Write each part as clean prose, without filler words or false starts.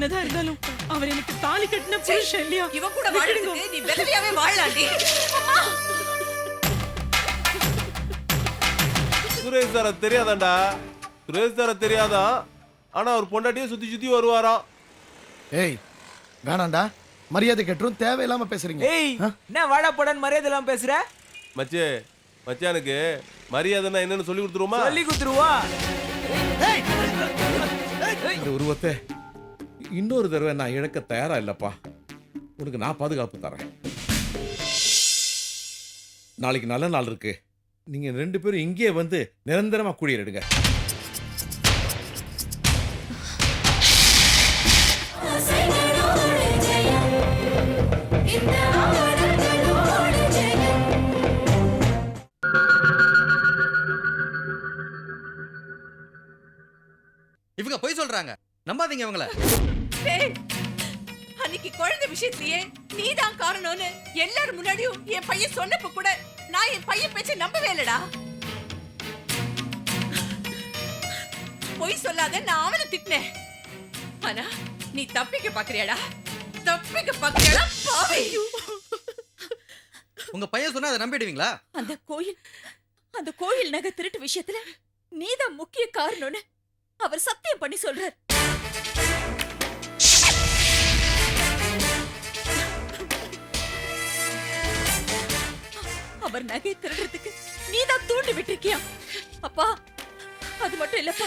என்னதான் இருந்தாலும் அவர் எனக்கு தாலி கட்டின புருஷன் இல்லையா? இவன் கூட வாழறதுக்கு நீ வெதவியாவே வாழலாம்டி. சுரேஷ் சார தெரியாதாண்டா, சுரேஷ் சார தெரியாதா? ஆனா அவர் பொண்டாட்டியே சுத்தி சுத்தி வருவாராம். ஏய் வேணாண்டா, மரியாதை கெட்டுரும், தேவையில்லாம பேசுறீங்க. ஏய் என்ன வாடா போடான்னு மரியாதை இல்லாம பேசுற? மச்சே, மச்சானுக்கு மரியாதைன்னா என்னன்னு சொல்லி கொடுத்துருவோமா? சொல்லி கொடுத்துருவா. இந்த உருவத்தை இன்னொரு தடவை நான் இழக்க தயாரா இல்லப்பா. உனக்கு நான் பாதுகாப்பு தரேன். நாளைக்கு நல்ல நாள் இருக்கு. நீங்க 2 பேரும் இங்கே வந்து நிரந்தரமா குடியேறிடுங்க. இவங்க போய் சொல்றாங்க, நம்பாதீங்க இவங்கள. அன்னைக்கு குழந்தை விஷயத்திலேயே நீதான் காரணம்னு எல்லாரும் முன்னாடியும் என் பையன் சொன்னப்ப கூட நான் என் பையன் பேச்ச நம்பவே இல்லடா. பொய் சொல்லாத நான் அவனை திட்டினேன். ஆனா நீ தப்பிக்க பாக்குறியாடா, தப்பிக்க பாக்குறியாடா பாவி. உங்க பையன் சொன்னா அதை நம்பிடுவீங்களா? அந்த கோயில் நகை திருட்டு விஷயத்துல நீதான் முக்கிய காரணம்னு அவர் சத்தியம் பண்ணி சொல்றார். அவர் நகை திருடுறதுக்கு நீதான் தூண்டி விட்டுருக்கியா? அப்பா அது மட்டும் இல்லப்பா,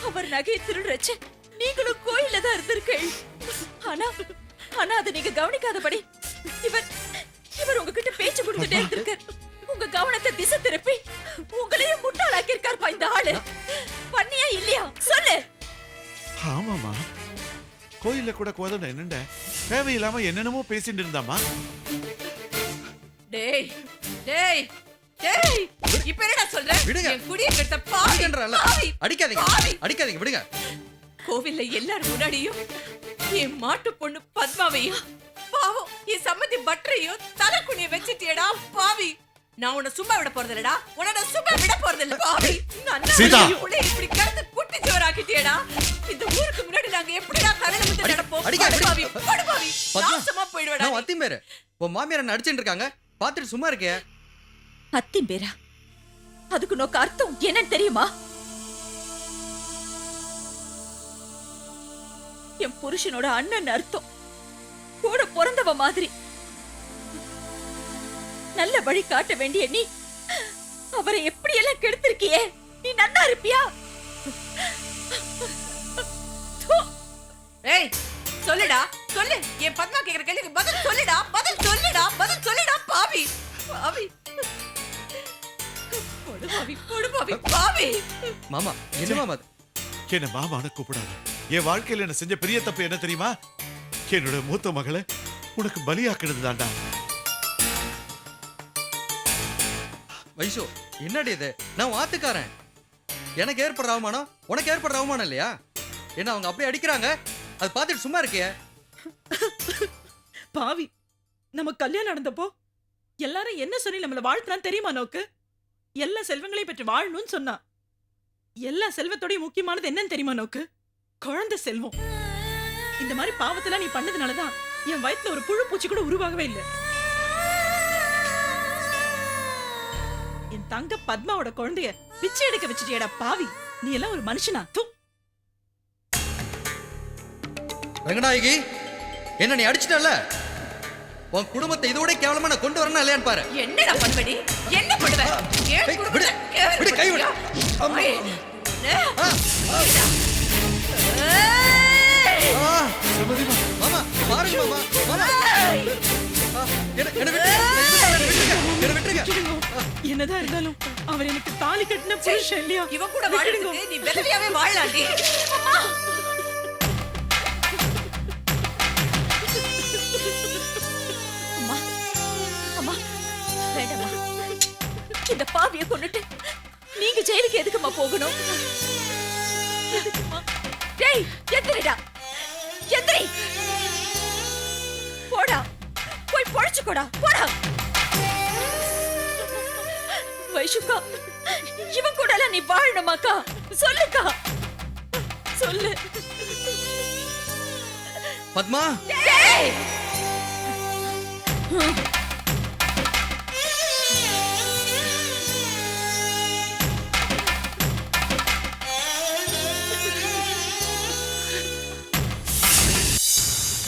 அவர் நகையை திருடுறச்ச நீங்களும் கோயில்ல தான் இருந்திருக்கீங்க. ஆனா அதை நீங்க கவனிக்காதபடி இவர் உங்ககிட்ட பேச்சு கொடுத்துட்டே இருந்திருக்கார். உங்க கவனத்தை திசை திருப்பி உங்களையும் முட்டாளாக்கி இருக்காருப்பா இந்த ஆளு. பண்ணியா இல்லையா சொல்லு. ஆமாமா, கோயில்ல கூட கோதண்ட என்னண்ட தேவையில்லாம என்னென்னமோ பேசிட்டு இருந்தாமா. டேய் டேய் டேய், இப்ப என்னடா சொல்ற? விடுங்க. என் குடிய கெட்ட பாவின்றல. அடிக்காதீங்க, அடிக்காதீங்க, விடுங்க. கோவில்ல எல்லாரும் முன்னாடியும் என் மாட்டு பொண்ணு பத்மாவையும் பாவம் என் சம்மதி பட்டரையும் தலைக்குனிய வச்சிட்டியடா பாவி. நான் உன்னை சும்மா விட போறதில்லடா, உன்னை சும்மா விட போறதில்ல பாவி. சீதா, இப்படி கருத்து குட்டி ஜோராக்கிட்டியடா. இந்த ஊருக்கு முன்னாடி நாங்க எப்படிடா தலையில முந்து நடப்போம்? பாவி பாவி, நாசமா போயிடுவடா. நான் அத்திம்பேரு, உன் மாமியார் என்ன அடிச்சிட்டு இருக்காங்க, பாத்துட்டு சும்மா இருக்கே. அத்திம்பேரா? அதுக்கு நோக்க அர்த்தம் என்னன்னு தெரியுமா? என் புருஷனோட அண்ணன் அர்த்தம். கூட பிறந்தவ மாதிரி. நல்ல வழி காட்ட வேண்டிய நீ அவரை எப்படி எல்லாம் கெடுத்திருக்கியே. நீ நன்னா இருப்பியா? ஏய் சொல்லுடா, சொல்லு. என் பத்மா கேக்குற கேள்விக்கு பதில் சொல்லுடா, பதில் சொல்லுடா, பதில் சொல்லுடா பாவி பாவி பாவி பாவி. மாமா என்ன மாமா என்ன மாமான்னு கூப்பிடாத. என் வாழ்க்கையில என்ன செஞ்ச பெரிய தப்பு என்ன தெரியுமா? என்னோட மூத்த மகளை உனக்கு பலியாக்கினது தாண்டா. வைஷு என்னடி இது? நான் வாத்துக்காரன். எனக்கு ஏற்படுற அவமானம் உனக்கு ஏற்படுற அவமானம் இல்லையா? என்ன அவங்க அப்படியே அடிக்கிறாங்க, அது பார்த்துட்டு சும்மா இருக்கியே. பாவி, நம்ம கல்யாணம் நடந்தப்போ எல்லாரும் என்ன சொல்லி நம்மள வாழ்த்துறான்னு தெரியுமா? நோக்கு எல்லா செல்வங்களையும் பெற்று வாழணும்னு சொன்னா. எல்லா செல்வத்தோடய முக்கியமானது என்னன்னு தெரியுமா? நோக்கு குழந்தை செல்வம். இந்த மாதிரி பாவத்தெல்லாம் நீ பண்ணதுனாலதான் என் வயித்துல ஒரு புழு பூச்சி கூட உருவாகவே இல்லை. என் தங்க பத்மாவோட குழந்தைய பிச்சை எடுக்க வச்சிட்டியடா பாவி. நீ எல்லாம் ஒரு மனுஷனா? ரங்கநாயகி, என்ன நீ அடிச்சிட்டல? உன் குடும்பத்தை இதோட கேவலமா நான் கொண்டு வரணும் இல்லையான்னு பாரு. என்னடா பண்ணுவடி? என்ன பண்ணுவ? விடு, கை விடு. மாமா பாருங்க மாமா, மாமா என்ன விட்டுருங்க. என்னதான் இருந்தாலும் அவர் எனக்கு தாலி கட்டின புருஷன் இல்லையா? இவன் கூட வாழறதுக்கு நீ வெதவியாவே வாழலாம்டி. அம்மா அம்மா வேண்டாம்மா, இந்த பாவியை கொண்டுட்டு நீங்க ஜெயிலுக்கு எதுக்குமா போகணும்? டேய் எந்திரிடா, எந்திரி. போடா, போய் பொழைச்சுக்கோடா, போடா. வைஷுக்கா, இவன் கூட நீ வாழணுமாக்கா? சொல்லுக்கா, சொல்லு. பத்மா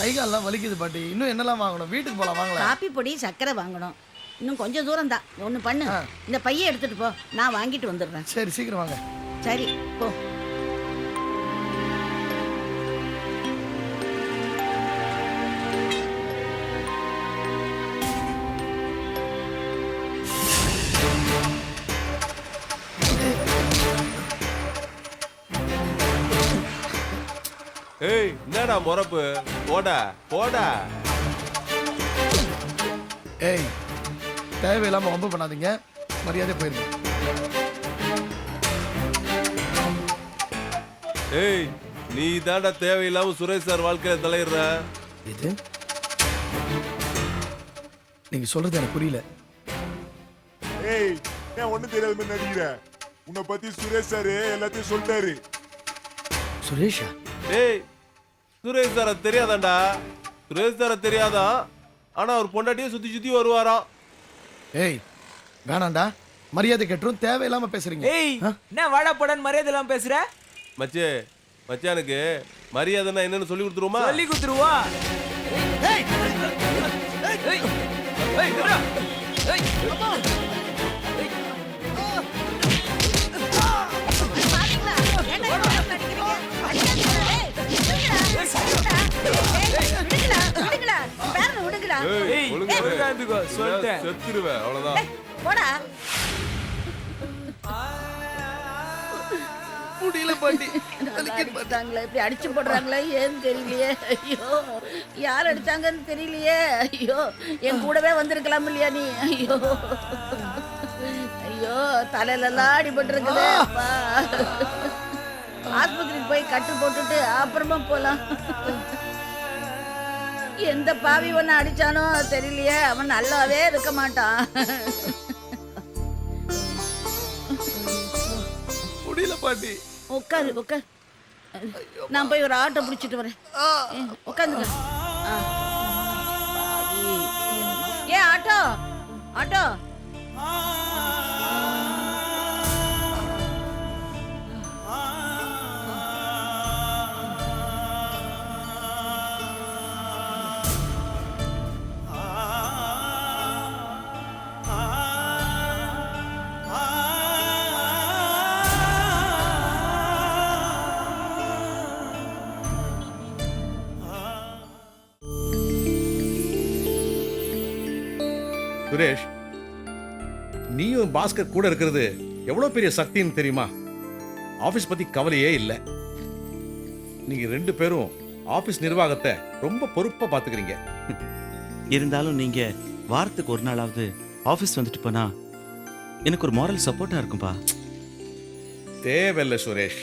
கை கால்லாம் வலிக்குது பாட்டி. இன்னும் என்னெல்லாம் வாங்கணும்? வீட்டுக்கு போலாம் வாங்கலாம். காப்பி பொடி சர்க்கரை வாங்கணும். இன்னும் கொஞ்சம் தூரம் தான். ஒன்று பண்ணு, இந்த பையை எடுத்துட்டு போ, நான் வாங்கிட்டு வந்துடுறேன். சரி சீக்கிரம் வாங்க. சரி போ. ஏய் என்னடா முறப்பு? போடா போடா. ஏய் தேவையில்லாம வம்பு பண்ணாதீங்க, மரியாதை போயிருங்க. ஏய் நீ தாண்டா தேவையில்லாம சுரேஷ் சார் வாழ்க்கையில தலையிடுற. இது நீங்க சொல்றது எனக்கு புரியல. ஏய் ஏன் ஒண்ணும் தெரியாத மாதிரி நடிக்கிற? உன்னை பத்தி சுரேஷ் சார் எல்லாத்தையும் சொல்லிட்டாரு. சுரேஷா? ஏய் சுரேஷ் சார தெரியாதாண்டா? சுரேஷ் சார தெரியாதா? ஆனா அவர் பொண்டாட்டியே சுத்தி சுத்தி வருவாராம். ஏய் வேணாண்டா, மரியாதை கெட்டுரும். தேவையில்லாம பேசுறீங்க. ஏய் என்ன வாடா போடான்னு மரியாதை இல்லாம பேசுற? மச்சே மச்சானுக்கு மரியாதைன்னா என்னன்னு சொல்லி கொடுத்துருவோமா? சொல்லி குத்துருவா. ஏய் ஏய் ஏய் குடா. ஏய் பாத்தீங்களா? என்ன இப்படி அடிக்கிறீங்க? அடிக்காதீங்களா? விடுங்களா? பேரனை விடுங்களா? ஏய் ஒழுங்கா இரு. ஒழுங்கா இருந்துக்கோ சொல்லிட்டேன். செத்துருவேன் அவ்வளவுதான். போடா. முடியல பாட்டி. அடிச்சாங்களே, இப்படி அடிச்சு போடுறாங்களே, ஏன்னு தெரியலையே. ஐயோ யார் அடிச்சாங்கன்னு தெரியலையே. ஐயோ என் கூடவே வந்திருக்கலாம் இல்லையா நீ? ஐயோ ஐயோ தலையிலலாம் அடிபட்டு இருக்குது. ஆஸ்பத்திரிக்கு போய் கட்டு போட்டுட்டு அப்புறமா போலாம். எந்த பாவி ஒன்னு அடிச்சானோ தெரியலையே. அவன் நல்லாவே இருக்க மாட்டான். முடியல பாட்டி. உட்காரு உட்காரு. நான் போய் ஒரு ஆட்டோ பிடிச்சிட்டு வரேன். உட்காந்துக்க. ஏ ஆட்டோ ஆட்டோ. சுரேஷ், நீயும் பாஸ்கர் கூட இருக்கிறது எவ்வளவு பெரிய சக்தின்னு தெரியுமா? ஆபீஸ் பத்தி கவலையே இல்லை. நீங்க 2 பேரும் ஆபீஸ் நிர்வாகத்தை ரொம்ப பொறுப்பா பாத்துக்கிறீங்க. இருந்தாலும் நீங்க வாரத்துக்கு ஒரு நாளாவது ஆபீஸ் வந்துட்டு போனா எனக்கு ஒரு மாரல் சப்போர்ட்டா இருக்கும்பா. தேவையில்லை சுரேஷ்,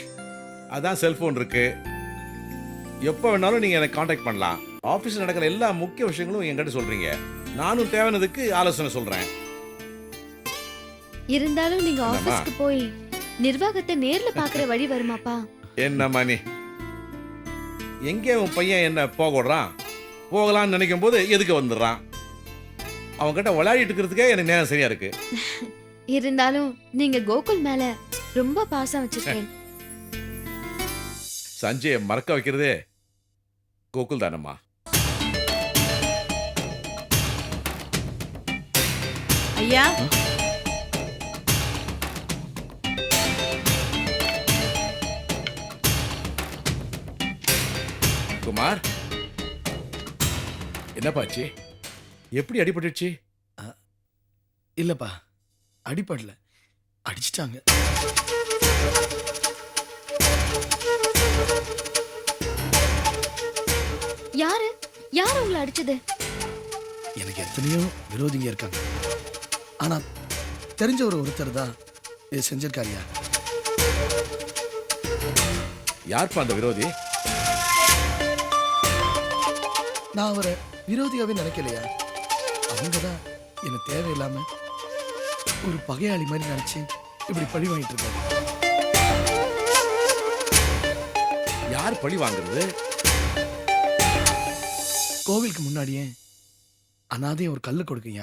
அதான் செல்போன் இருக்கு. எப்போ வேணாலும் நீங்க எனக்கு காண்டாக்ட் பண்ணலாம். ஆபீஸ் நடக்கிற எல்லா முக்கிய விஷயங்களும் என்கிட்ட சொல்றீங்க. நானும் தேவையானதுக்கு ஆலோசனை சொல்றேன். இருந்தாலும் நீங்க ஆபீஸ்க்கு போய் நிர்வாகத்தை நேர்ல பாக்குற வழி வருமாப்பா? என்னம்மா நீ எங்கே உன் பையன் என்ன போகறான்? போகலான்னு நினைக்கும் போது எதுக்கு வந்துடுறான்? அவன்கிட்ட விளையாடிட்டு இருக்கிறதுக்கே எனக்கு நேரம் சரியா இருக்கு. இருந்தாலும் நீங்க கோகுல் மேல ரொம்ப பாசம் வச்சிருக்கேன். சஞ்சயை மறக்க வைக்கிறதே கோகுல் தானம்மா. ஐயா குமார், என்னப்பாச்சு? எப்படி அடிபட்டுச்சு? இல்லப்பா, அடிப்படல, அடிச்சிட்டாங்க. யாரு யார் உங்களை அடிச்சது? எனக்கு எத்தனையோ விரோதிங்க இருக்காங்க. ஆனா தெரிஞ்ச ஒருத்தர் தான் இதை செஞ்சிருக்காரியா. யார்ப்பா அந்த விரோதி? நான் அவரை விரோதியாவே நினைக்கலையா. அவங்கதான் என்ன தேவையில்லாம ஒரு பகையாளி மாதிரி நினைச்சு இப்படி பழி வாங்கிட்டு இருக்காங்க. யார் பழி வாங்குறது? கோவிலுக்கு முன்னாடியே அனாதையும் ஒரு கல் கொடுக்குங்க.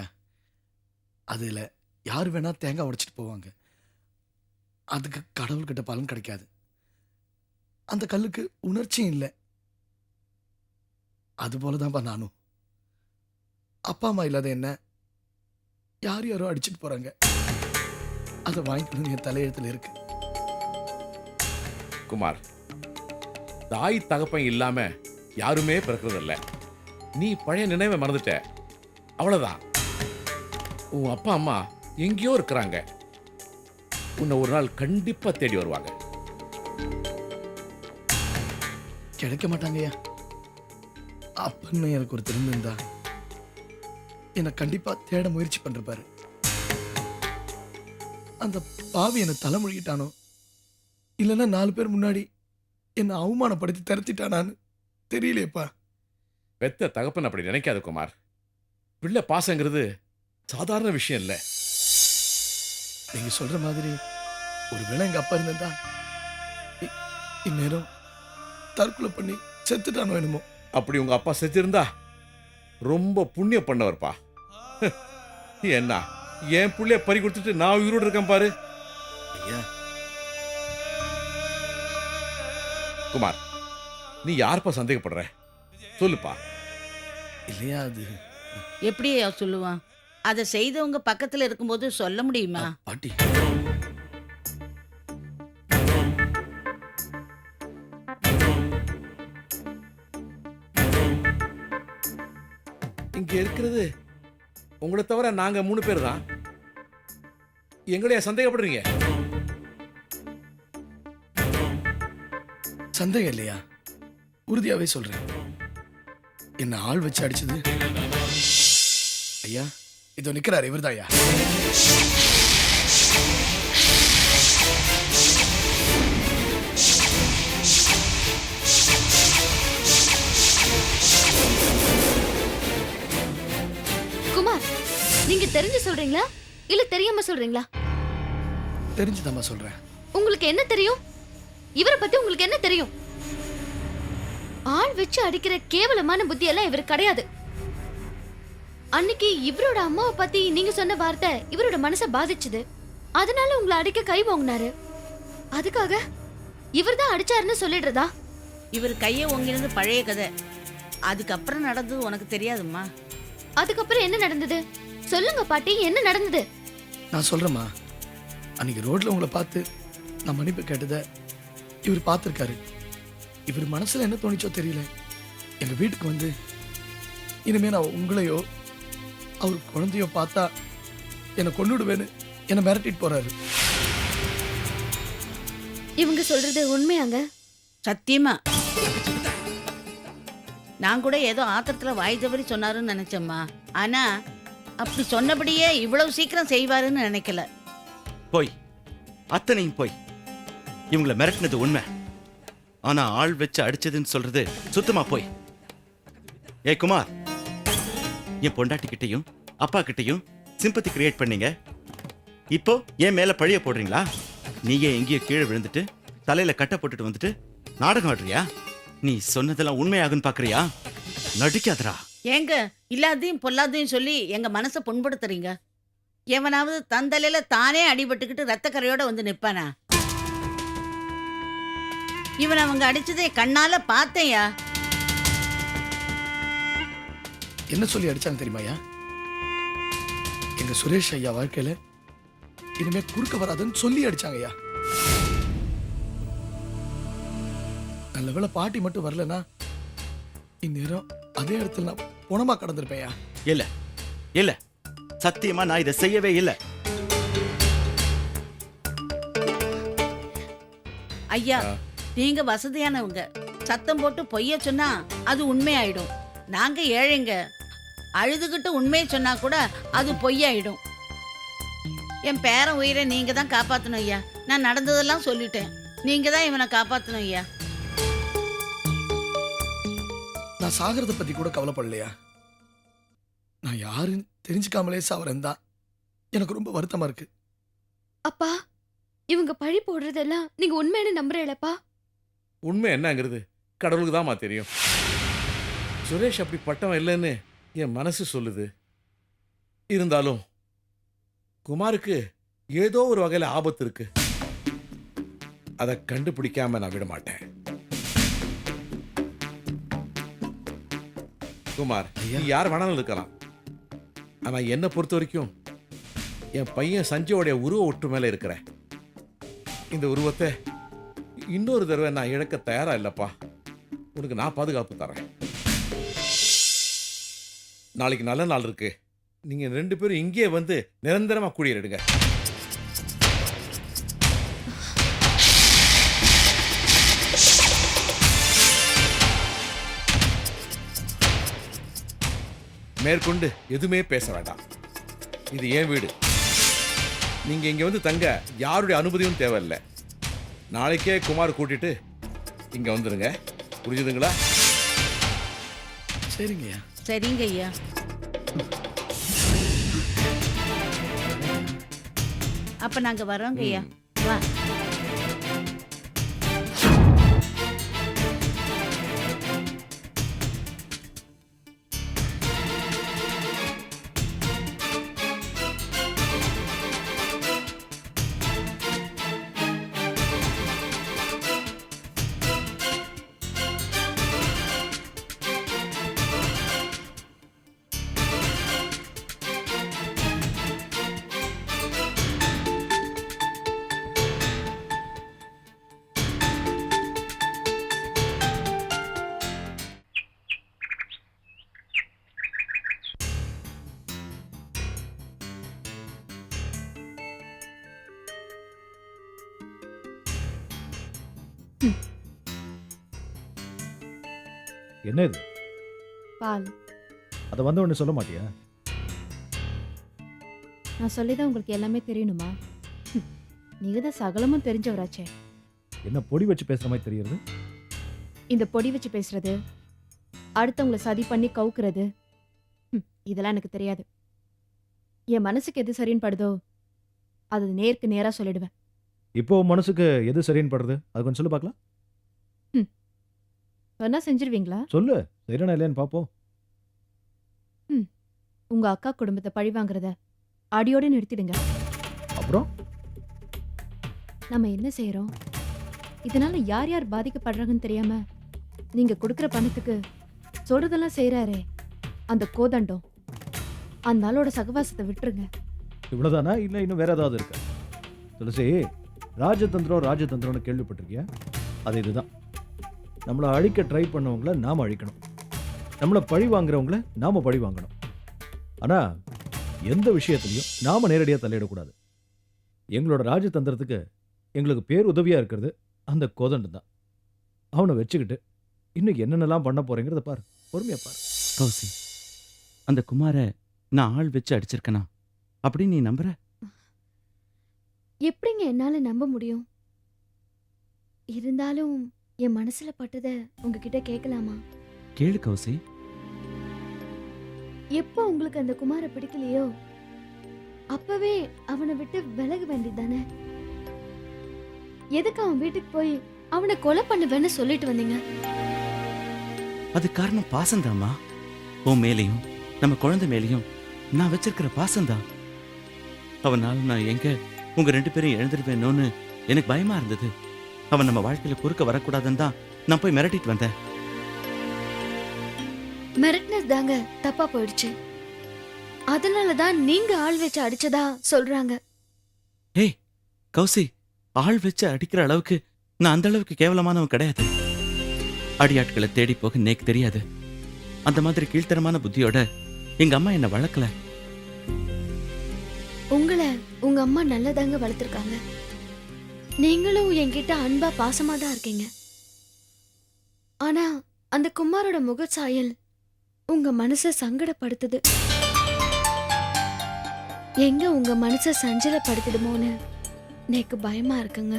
அதுல யார் வேணா தேங்காய் உடைச்சிட்டு போவாங்க. அதுக்கு கடவுள்கிட்ட பலன் கிடைக்காது. அந்த கல்லுக்கு உணர்ச்சியும் இல்லை. அது போலதான்ப்பா நானும். அப்பா அம்மா இல்லாத என்ன யார் யாரோ அடிச்சிட்டு போறாங்க. அதை வாங்கிக்கணும் என் தலையெழுத்துல இருக்கு. குமார், தாய் தகப்பன் இல்லாம யாருமே பிறக்கிறதில்ல. நீ பழைய நினைவை மறந்துட்ட, அவ்வளவுதான். உன் அப்பா அம்மா எங்கேயோ இருக்கிறாங்க. உன்னை ஒரு நாள் கண்டிப்பா தேடி வருவாங்க. கிடைக்க மாட்டாங்கய்யா. அப்பன்னு எனக்கு ஒரு தெரிஞ்சிருந்தா என்னை கண்டிப்பா தேட முயற்சி பண்றாரு. அந்த பாவி என்னை தலைமொழிகிட்டானோ இல்லைன்னா 4 பேர் முன்னாடி என்னை அவமானப்படுத்தி தரத்திட்டானான்னு தெரியலையப்பா. பெத்த தகப்பன் அப்படி நினைக்காத குமார். பிள்ளை பாசங்கிறது சாதாரண விஷயம் இல்லை. நீங்க சொல்ற மாதிரி ஒருவேளை எங்க அப்பா இருந்திருந்தா இந்நேரம் தற்கொலை பண்ணி செத்துட்டானோ என்னமோ. அப்படி உங்க அப்பா செத்திருந்தா ரொம்ப புண்ணியம் பண்ணவர்ப்பா. என்ன என் புள்ளைய பறி கொடுத்துட்டு நான் உயிரோடு இருக்கேன் பாரு. ஐயா, குமார், நீ யாருப்பா சந்தேகப்படுற? சொல்லுப்பா. இல்லையா அது எப்படி சொல்லுவான்? அதை செய்தவங்க பக்கத்துல இருக்கும்போது சொல்ல முடியுமா? பாட்டி, இங்க இருக்கிறது உங்களை தவிர நாங்க 3 பேர் தான். எங்களையா சந்தேகப்படுறீங்க? சந்தேகம் இல்லையா? உறுதியாவே சொல்றேன். என்ன ஆள் வச்சு அடிச்சது ஐயா, இதோ நிக்கிறாரு இவர்தான் ஐயா. குமார், நீங்க தெரிஞ்சு சொல்றீங்களா இல்ல தெரியாம சொல்றீங்களா? தெரிஞ்சுதாம்மா சொல்றேன். உங்களுக்கு என்ன தெரியும்? இவரை பத்தி உங்களுக்கு என்ன தெரியும்? ஆள் வச்சு அடிக்கிற கேவலமான புத்தி எல்லாம் இவர் கிடையாது. அன்னைக்கு இவரோட அம்மாவை பத்தி நீங்க சொன்ன வார்த்தை இவரோட மனசை பாதிச்சுது. அதனால உங்களை அடிக்க கை வாங்கினாரு. அதுக்காக இவர் தான் அடிச்சாருன்னு சொல்லிடுறதா? இவர் கையை ஒங்கினது பழைய கதை. அதுக்கப்புறம் நடந்தது உனக்கு தெரியாதும்மா. அதுக்கப்புறம் என்ன நடந்தது? சொல்லுங்க பாட்டி, என்ன நடந்தது? நான் சொல்றேம்மா. அன்னைக்கு ரோட்ல உங்களை பார்த்து நான் மன்னிப்பு கேட்டதை இவர் பார்த்துருக்காரு. இவர் மனசுல என்ன தோணிச்சோ தெரியல. எங்க வீட்டுக்கு வந்து இனிமே நான் உங்களையோ அவர் குழந்தையோ பார்த்தா என்னை கொன்னுடுவேன்னு என்னை மிரட்டிட்டு போறாரு. இவங்க சொல்றது உண்மையாங்க? சத்தியமா. நான் கூட ஏதோ ஆத்திரத்துல வாய் தவறி சொன்னாருன்னு நினைச்சேம்மா. ஆனா அப்படி சொன்னபடியே இவ்வளவு சீக்கிரம் செய்வாருன்னு நினைக்கல. போய் அத்தனையும் போய். இவங்களை மிரட்டினது உண்மை. ஆனா ஆள் வச்சு அடிச்சதுன்னு சொல்றது சுத்தமா போய். ஏ குமார், என் பொண்டாட்டி கிட்டையும் அப்பா கிட்டையும் சிம்பத்தி கிரியேட் பண்ணீங்க. இப்போ என் மேல பழிய போடுறீங்களா? நீயே எங்கேயோ கீழே விழுந்துட்டு தலையில கட்டை போட்டுட்டு வந்துட்டு நாடகம் ஆடுறியா? நீ சொன்னதெல்லாம் உண்மையாகுன்னு பாக்குறியா? நடிக்காதரா. ஏங்க இல்லாதையும் பொல்லாதையும் சொல்லி எங்க மனசை புண்படுத்துறீங்க. எவனாவது தந்தலையில தானே அடிபட்டுக்கிட்டு ரத்த கரையோட வந்து நிப்பானா? இவன் அவங்க அடிச்சதை கண்ணால பார்த்தேயா. என்ன சொல்லி அடிச்சாங்க தெரியுமாயா? எங்க சுரேஷ் ஐயா வாழ்க்கையில இனிமே குறுக்க வராதுன்னு சொல்லி அடிச்சாங்க ஐயா. நல்ல வேளை பாட்டி மட்டும் வரலன்னா இந்நேரம் அதே இடத்துல நான் புணமா கடந்திருப்பேயா. இல்ல இல்ல, சத்தியமா நான் இதை செய்யவே இல்லை. ஐயா, நீங்க வசதியானவங்க. சத்தம் போட்டு பொய்ய சொன்னா அது உண்மையாயிடும். நாங்க ஏழைங்க. அழுதுகிட்டு உண்மையை சொன்னா கூட அது பொய்யாயிடும். என் பேரன் உயிரை நீங்க தான் காப்பாத்தணும் ஐயா. நான் நடந்ததெல்லாம் சொல்லிட்டேன். நீங்க தான் இவனை காப்பாத்தணும் ஐயா. நான் சாகிறத பத்தி கூட கவலைப்படலையா. நான் யாருன்னு தெரிஞ்சுக்காமலே சாவறேன் தான் எனக்கு ரொம்ப வருத்தமா இருக்கு. அப்பா, இவங்க பழி போடுறதெல்லாம் நீங்க உண்மைன்னு நம்புறீங்களப்பா? உண்மை என்னங்கிறது கடவுளுக்கு தான்மா தெரியும். சுரேஷ் அப்படிப்பட்டவன் இல்லைன்னு என் மனசு சொல்லுது. இருந்தாலும் குமாருக்கு ஏதோ ஒரு வகையில் ஆபத்து இருக்கு. அதை கண்டுபிடிக்காம நான் விட மாட்டேன். குமார், நீ யார் வேணாலும் இருக்கலாம். ஆனா என்னை பொறுத்த வரைக்கும் என் பையன் சஞ்சயோடைய உருவ ஒட்டு மேல இருக்கிற இந்த உருவத்தை இன்னொரு தடவை நான் இழக்க தயாரா இல்லப்பா. உனக்கு நான் பாதுகாப்பு தரேன். நாளைக்கு நல்ல நாள் இருக்கு. நீங்க 2 பேரும் இங்கே வந்து நிரந்தரமா குடியேறிடுங்க. மேற்கொண்டு எதுவுமே பேச வேண்டாம். இது என் வீடு. நீங்க இங்க வந்து தங்க யாருடைய அனுமதியும் தேவையில்லை. நாளைக்கே குமார் கூட்டிட்டு இங்க வந்துருங்க. புரிஞ்சுதுங்களா? சரிங்கய்யா. சரிங்க ஐயா. அப்ப நாங்க வரோங்க ஐயா. வா. என்ன இது? பால். அதை வந்த உடனே சொல்ல மாட்டியா? நான் சொல்லிதான் உங்களுக்கு எல்லாமே தெரியணுமா? நீங்க தான் சகலமும் தெரிஞ்சவராச்சே. என்ன பொடி வச்சு பேசுற மாதிரி தெரியுது? இந்த பொடி வச்சு பேசுறது, அடுத்தவங்களை சதி பண்ணி கவுக்குறது, இதெல்லாம் எனக்கு தெரியாது. என் மனசுக்கு எது சரின்னு படுதோ அது நேருக்கு நேரா சொல்லிடுவேன். இப்போ மனசுக்கு எது சரின்னு படுறது? அது கொஞ்சம் சொல்லு பார்க்கலாம். சொன்னா செஞ்சிருவீங்களா? சொல்லு, சரியான இல்லையான்னு பார்ப்போம். உங்க அக்கா குடும்பத்தை பழி வாங்குறத அடியோட நிறுத்திடுங்க. அப்புறம் நம்ம என்ன செய்யறோம்? இதனால யார் யார் பாதிக்கப்படுறாங்கன்னு தெரியாம நீங்க கொடுக்குற பணத்துக்கு சொல்றதெல்லாம் செய்யறாரே அந்த கோதண்டம், அந்த ஆளோட சகவாசத்தை விட்டுருங்க. இவ்வளவுதானா இல்லை இன்னும் வேற ஏதாவது இருக்கு? துளசி, ராஜதந்திரம்னு கேள்விப்பட்டிருக்கியா? அது இதுதான். நம்மளை அழிக்க ட்ரை பண்ணவங்கள நாம அழிக்கணும், நம்மளை பழி வாங்குறவங்கள நாம பழி வாங்கணும். ஆனா எந்த விஷயத்திலையும் நாம நேரடியாக தலையிடக்கூடாது. எங்களோட ராஜதந்திரத்துக்கு எங்களுக்கு பேர் உதவியா இருக்கிறது அந்த கோதண்டம் தான். அவனை வச்சுக்கிட்டு இன்னும் என்னென்னலாம் பண்ண போறேங்கிறத பாரு, பொறுமையா பாரு. கௌசி, அந்த குமாரை நான் ஆள் வச்சு அடிச்சிருக்கனா அப்படின்னு நீ நம்புற? எப்படிங்க என்னால நம்ப முடியும்? இருந்தாலும் என் மனசுல பட்டத உங்ககிட்ட கேட்கலாமா? கேளு கௌசி. எப்போ உங்களுக்கு அந்த குமார பிடிக்கலையோ அப்பவே அவனை விட்டு விலக வேண்டியதானே? எதுக்கு அவன் வீட்டுக்கு போய் அவனை கொலை பண்ணுவேன்னு சொல்லிட்டு வந்தீங்க? அது காரணம் பாசம்தாம்மா. உன் மேலையும் நம்ம குழந்தை மேலையும் நான் வச்சிருக்கிற பாசம்தான். அவனால நான் எங்க உங்க 2 பேரும் எழுந்திருவேணும்னு எனக்கு பயமா இருந்தது. அவன் நம்ம வாழ்க்கையில குறுக்க வரக்கூடாதுன்னு தான் நான் போய் மிரட்டிட்டு வந்தேன். மிரட்டினது தாங்க தப்பா போயிடுச்சு. அதனாலதான் நீங்க ஆள் வச்சு அடிச்சதா சொல்றாங்க. ஏய் கௌசி, ஆள் வச்சு அடிக்கிற அளவுக்கு நான் அந்த அளவுக்கு கேவலமானவன் கிடையாது. அடியாட்களை தேடி போக எனக்கு தெரியாது. அந்த மாதிரி கீழ்த்தரமான புத்தியோட எங்க அம்மா என்ன வளர்க்கல. உங்களை உங்க அம்மா நல்லதாங்க வளர்த்திருக்காங்க. நீங்களும் என்கிட்ட அன்பா பாசமா தான் இருக்கீங்க. ஆனா அந்த குமாரோட முகச்சாயல் உங்க மனச சங்கடப்படுத்துது. எங்க உங்க மனச சஞ்சலப்படுத்திடுமோன்னு எனக்கு பயமா இருக்குங்க.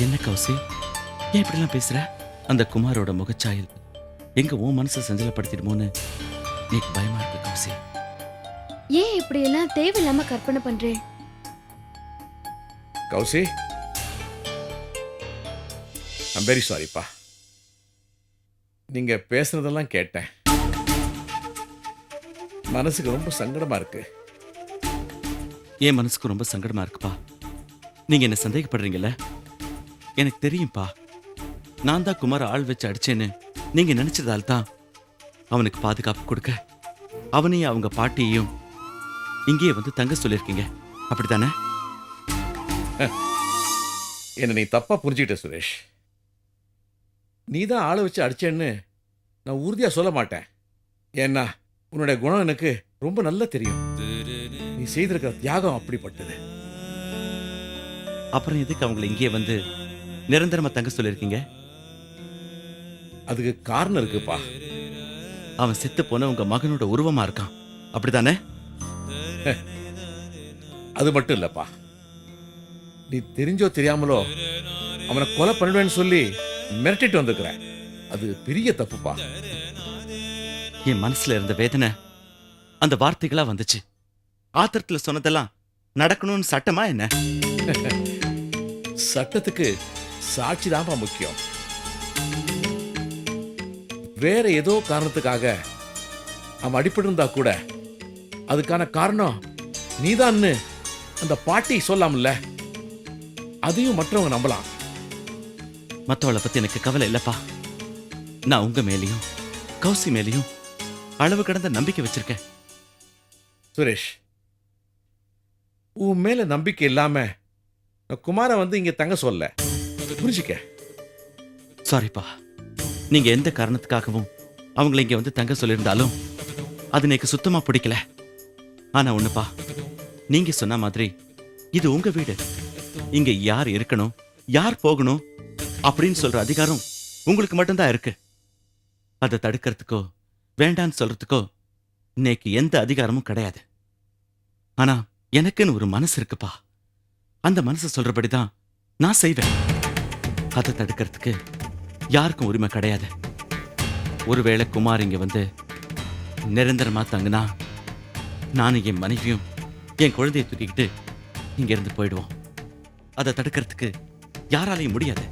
என்ன கௌசி, ஏன் இப்படிலாம் பேசுற? அந்த குமாரோட முகச்சாயல் எங்க உன் மனசை சஞ்சலப்படுத்திடுமோன்னு எனக்கு பயமா இருக்கு கௌசி. ஏன் இப்படி எல்லாம் தேவையில்லாம கற்பனை பண்றேன்? கௌசி, ஐம் வெரி சாரிப்பா. நீங்க பேசுனதெல்லாம் கேட்டேன். மனசுக்கு ரொம்ப சங்கடமா இருக்கு. என் மனசுக்கு ரொம்ப சங்கடமா இருக்குப்பா. நீங்க என்ன சந்தேகப்படுறீங்கல்ல? எனக்கு தெரியும்பா. நான் தான் குமார ஆள் வச்சு அடிச்சேன்னு நீங்க நினைச்சதால் தான் அவனுக்கு பாதுகாப்பு கொடுக்க அவனையும் அவங்க பாட்டியையும் இங்கேயே வந்து தங்க சொல்லியிருக்கீங்க, அப்படித்தானே? என்ன நீ தப்பா புரிஞ்சுக்கிட்ட சுரேஷ். நீ தான் ஆளை வச்சு அடிச்சேன்னு நான் உறுதியா சொல்ல மாட்டேன். ஏன்னா உன்னுடைய குணம் எனக்கு ரொம்ப நல்லா தெரியும். நீ செய்திருக்கிற தியாகம் அப்படிப்பட்டது. அப்புறம் எதுக்கு அவங்களை இங்கேயே வந்து நிரந்தரமா தங்க சொல்லியிருக்கீங்க? அதுக்கு காரணம் இருக்குப்பா. அவன் செத்து போன உங்க மகனோட உருவமா இருக்கான், அப்படித்தானே? அது மட்டும் இல்லப்பா, நீ தெரிஞ்சோ தெரியாமலோ அவனை கொலை பண்ணுவேன்னு சொல்லி மிரட்டிட்டு வந்திருக்கிற. அது பெரிய தப்புப்பா. என் மனசுல இருந்த வேதனை அந்த வார்த்தைகளா வந்துச்சு. ஆத்திரத்துல சொன்னதெல்லாம் நடக்கணும்னு சட்டமா என்ன? சட்டத்துக்கு சாட்சி தான்ப்பா முக்கியம். வேற ஏதோ காரணத்துக்காக அவன் அடிபட்டிருந்தா கூட அதுக்கான காரணம் நீதான்னு அந்த பாட்டி சொல்லாமல்ல, அதையும் மற்றவங்க நம்பலாம். மற்றவளை பத்தி எனக்கு கவலை இல்லப்பா. நான் உங்க மேலையும் கௌசி மேலையும் அளவு கடந்த நம்பிக்கை வச்சிருக்கேன். சுரேஷ், உன் மேல நம்பிக்கை இல்லாம நான் குமார வந்து இங்க தங்க சொல்ல, புரிஞ்சுக்க. சாரிப்பா. நீங்க எந்த காரணத்துக்காகவும் அவங்களை இங்க வந்து தங்க சொல்லியிருந்தாலும் அது எனக்கு சுத்தமா பிடிக்கல. ஆனா ஒண்ணுப்பா, நீங்க சொன்ன மாதிரி இது உங்க வீடு. இங்க யார் இருக்கணும் யார் போகணும் அப்படின்னு சொல்ற அதிகாரம் உங்களுக்கு மட்டும்தான் இருக்கு. அதை தடுக்கிறதுக்கோ வேண்டான்னு சொல்றதுக்கோ இன்னைக்கு எந்த அதிகாரமும் கிடையாது. ஆனா எனக்குன்னு ஒரு மனசு இருக்குப்பா. அந்த மனசு சொல்றபடிதான் நான் செய்வேன். அதை தடுக்கிறதுக்கு யாருக்கும் உரிமை கிடையாது. ஒருவேளை குமார் இங்க வந்து நிரந்தரமா தங்குனா நானும் என் மனைவியும் என் குழந்தையை தூக்கிக்கிட்டு இங்க இருந்து போயிடுவோம். அதை தடுக்கிறதுக்கு யாராலையும் முடியாது.